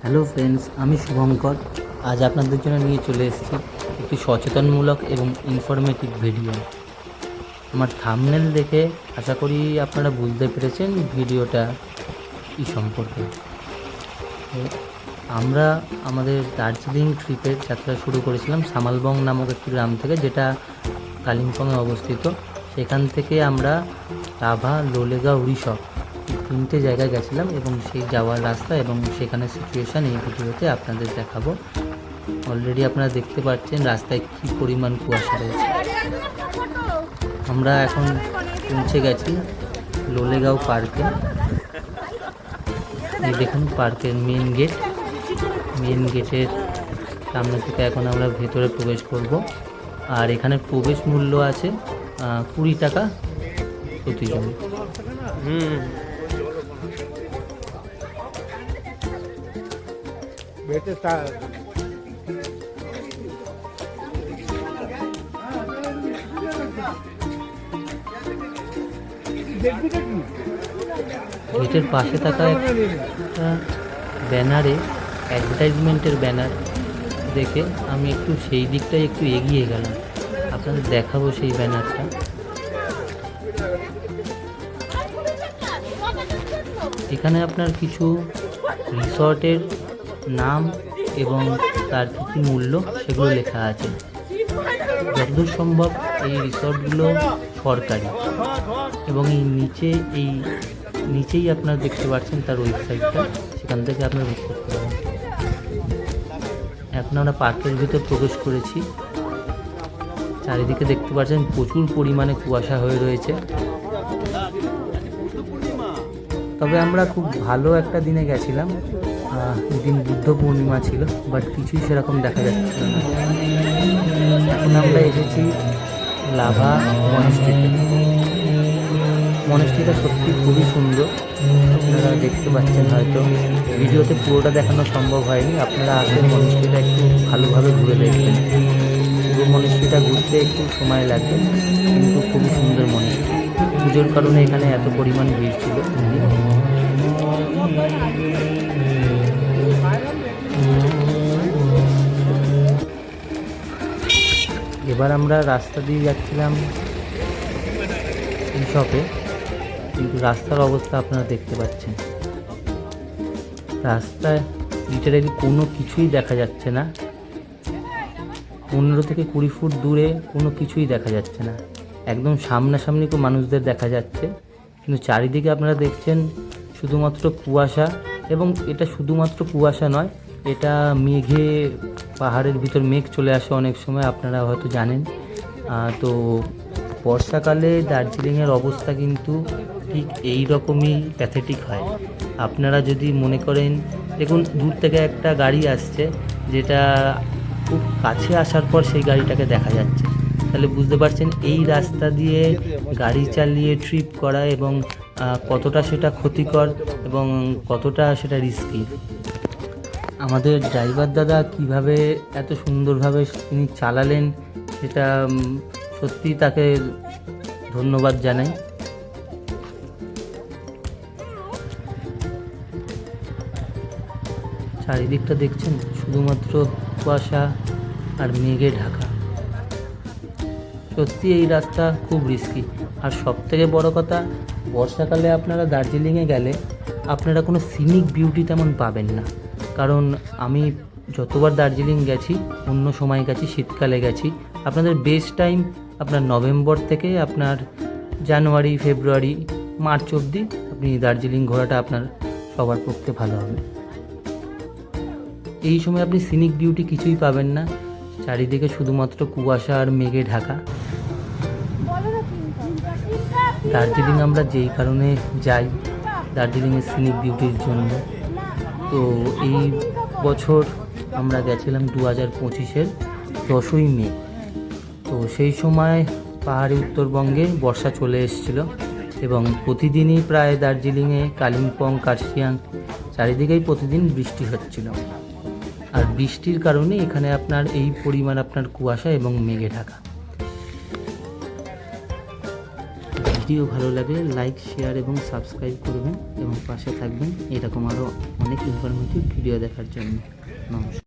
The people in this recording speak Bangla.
হ্যালো ফ্রেন্ডস, আমি শুভঙ্কর। আজ আপনাদের জন্য নিয়ে চলে এসেছি একটি সচেতনমূলক এবং ইনফরমেটিভ ভিডিও। আমার থাম্বনেল দেখে আশা করি আপনারা বুঝতে পেরেছেন ভিডিওটা কী সম্পর্কে। তো আমরা আমাদের দার্জিলিং ট্রিপের যাত্রা শুরু করেছিলাম সামালবং নামক একটি গ্রাম থেকে, যেটা কালিম্পংয়ে অবস্থিত। সেখান থেকে আমরা লাভা, লোলেগাঁও, রিসপ তিনটে জায়গায় গেছিলাম এবং সেই যাওয়ার রাস্তা এবং সেখানে সিচুয়েশান এই ভিডিওতে আপনাদের দেখাবো। অলরেডি আপনারা দেখতে পাচ্ছেন রাস্তায় কী পরিমাণ কুয়াশা রয়েছে। আমরা এখন পৌঁছে গেছি লোলেগাঁও পার্কে। এই দেখুন পার্কের মেন গেটের সামনে থেকে এখন আমরা ভেতরে প্রবেশ করব। আর এখানে প্রবেশ মূল্য আছে 20 টাকা প্রতিজন। গেটের পাশে থাকা একটা ব্যানারে, অ্যাডভার্টাইজমেন্টের ব্যানার দেখে আমি একটু সেই দিকটায় একটু এগিয়ে গেলাম, আপনাদের দেখাবো সেই ব্যানারটা। এখানে আপনার কিছু রিসর্টের নাম এবং তার কী কী মূল্য সেগুলো লেখা আছে। যতদূর সম্ভব এই রিসর্টগুলো সরকারি এবং এই নিচেই আপনারা দেখতে পাচ্ছেন তার ওয়েবসাইটটা, সেখান থেকে আপনারা বুক করতে পারেন। এখন আমরা পার্কের ভিতর প্রবেশ করেছি। চারিদিকে দেখতে পাচ্ছেন প্রচুর পরিমাণে কুয়াশা হয়ে রয়েছে। তবে আমরা খুব ভালো একটা দিনে গেছিলাম, দিন বুদ্ধ পূর্ণিমা ছিল, বাট কিছুই সেরকম দেখা যাচ্ছিল না। এখন আমরা এসেছি লাভা মনেস্ট্রিটা সত্যি খুবই সুন্দর। আপনারা দেখতে পাচ্ছেন, হয়তো ভিডিওতে পুরোটা দেখানো সম্ভব হয়নি। আপনারা আসলে মনেস্ট্রিটা একটু ভালোভাবে ঘুরে দেখবেন। পুরো মনেস্ট্রিটা ঘুরতে একটু সময় লাগবে, কিন্তু খুবই সুন্দর মনেস্ট্রি। পুজোর কারণে এখানে এত পরিমাণ ভিড় ছিল। এবার আমরা রাস্তা দিয়ে যাচ্ছিলাম রিসপে, কিন্তু রাস্তার অবস্থা আপনারা দেখতে পাচ্ছেন। রাস্তায় লিটারালি কোনো কিছুই দেখা যাচ্ছে না। 15 থেকে 20 ফুট দূরে কোনো কিছুই দেখা যাচ্ছে না। একদম সামনাসামনি মানুষদের দেখা যাচ্ছে, কিন্তু চারিদিকে আপনারা দেখছেন শুধুমাত্র কুয়াশা। এবং এটা শুধুমাত্র কুয়াশা নয়, এটা মেঘে, পাহাড়ের ভিতর মেঘ চলে আসে অনেক সময়, আপনারা হয়তো জানেন। তো বর্ষাকালে দার্জিলিংয়ের অবস্থা কিন্তু ঠিক এই রকমই প্যাথেটিক হয়। আপনারা যদি মনে করেন, দেখুন দূর থেকে একটা গাড়ি আসছে, যেটা খুব কাছে আসার পর সেই গাড়িটাকে দেখা যাচ্ছে, তাহলে বুঝতে পারছেন এই রাস্তা দিয়ে গাড়ি চালিয়ে ট্রিপ করা এবং কতটা সেটা ক্ষতিকর এবং কতটা সেটা রিস্কি। আমাদের ড্রাইভার দাদা কিভাবে এত সুন্দরভাবে তিনি চালালেন, সেটা সত্যি তাকে ধন্যবাদ জানাই। চারিদিকটা দেখছেন শুধুমাত্র কুয়াশা আর মেঘে ঢাকা। সত্যি এই রাস্তা খুব রিস্কি। আর সবথেকে বড় কথা, বর্ষাকালে আপনারা দার্জিলিংয়ে গেলে আপনারা কোনো সিনিক বিউটি তেমন পাবেন না। কারণ আমি যতবার দার্জিলিং গেছি, অন্য সময় গেছি, শীতকালে গেছি। আপনাদের বেস্ট টাইম আপনার নভেম্বর থেকে আপনার জানুয়ারি, ফেব্রুয়ারি, মার্চ অবধি আপনি দার্জিলিং ঘোরাটা আপনার সবার পক্ষে ভালো হবে। এই সময় আপনি সিনিক বিউটি কিছুই পাবেন না, চারিদিকে শুধুমাত্র কুয়াশা আর মেঘে ঢাকা। দার্জিলিং আমরা যেই কারণে যাই, দার্জিলিংয়ের সিনিক বিউটির জন্য। তো এই বছর আমরা গেছিলাম 2025-এর 10ই মে। তো সেই সময় পাহাড়ি উত্তরবঙ্গে বর্ষা চলে এসেছিলো এবং প্রতিদিনই প্রায় দার্জিলিংয়ে, কালিম্পং, কার্শিয়াং চারিদিকেই প্রতিদিন বৃষ্টি হচ্ছিল। আর বৃষ্টির কারণে এখানে আপনার এই পরিমাণ আপনার কুয়াশা এবং মেঘে ঢাকা। ভিডিও ভালো লাগলে লাইক, শেয়ার এবং সাবস্ক্রাইব করবেন এবং পাশে থাকবেন। এরকম আরও অনেক ইনফরমেটিভ ভিডিও দেখার জন্য। নমস্কার।